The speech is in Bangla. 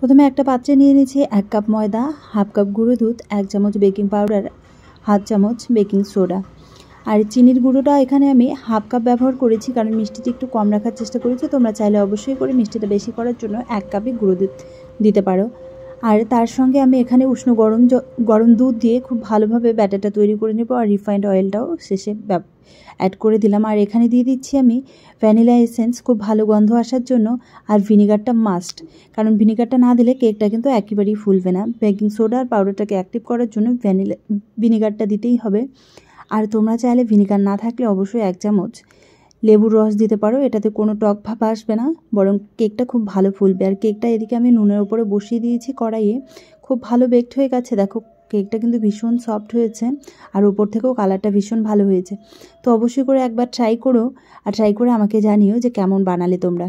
প্রথমে একটা পাত্রে নিয়ে নিয়েছি 1 কাপ ময়দা, হাফ কাপ গুঁড়ো দুধ, 1 চামচ বেকিং পাউডার, হাফ চামচ বেকিং সোডা। আর চিনির গুঁড়োটা এখানে আমি হাফ কাপ ব্যবহার করেছি, কারণ মিষ্টিটা একটু কম রাখার চেষ্টা করেছি। তোমরা চাইলে অবশ্যই করে মিষ্টিটা বেশি করার জন্য 1 কাপই গুঁড়ো দুধ দিতে পারো। আর তার সঙ্গে আমি এখানে উষ্ণ গরম দুধ দিয়ে খুব ভালোভাবে ব্যাটারটা তৈরি করে নেব। আর রিফাইন্ড অয়েলটাও শেষে অ্যাড করে দিলাম। আর এখানে দিয়ে দিচ্ছি আমি ভ্যানিলা এসেন্স, খুব ভালো গন্ধ আসার জন্য। আর ভিনিগারটা মাস্ট, কারণ ভিনিগারটা না দিলে কেকটা কিন্তু একেবারেই ফুলবে না। বেকিং সোডা আর পাউডারটাকে অ্যাক্টিভ করার জন্য ভিনিগারটা দিতেই হবে। আর তোমরা চাইলে ভিনিগার না থাকলে অবশ্যই 1 চামচ লেবুর রস দিতে পারো, এটাতে কোনো টক ভাব আসবে না, বরং কেকটা খুব ভালো ফুলবে। আর কেকটা এদিকে আমি নুনের উপরে বসিয়ে দিয়েছি কড়াইয়ে, খুব ভালো বেকড হয়ে গেছে। দেখো কেকটা কিন্তু ভীষণ সফট হয়েছে, আর উপর থেকেও কালারটা ভীষণ ভালো হয়েছে। তো অবশ্যই করে একবার ট্রাই করো, আর ট্রাই করে আমাকে জানিও যে কেমন বানালে তোমরা।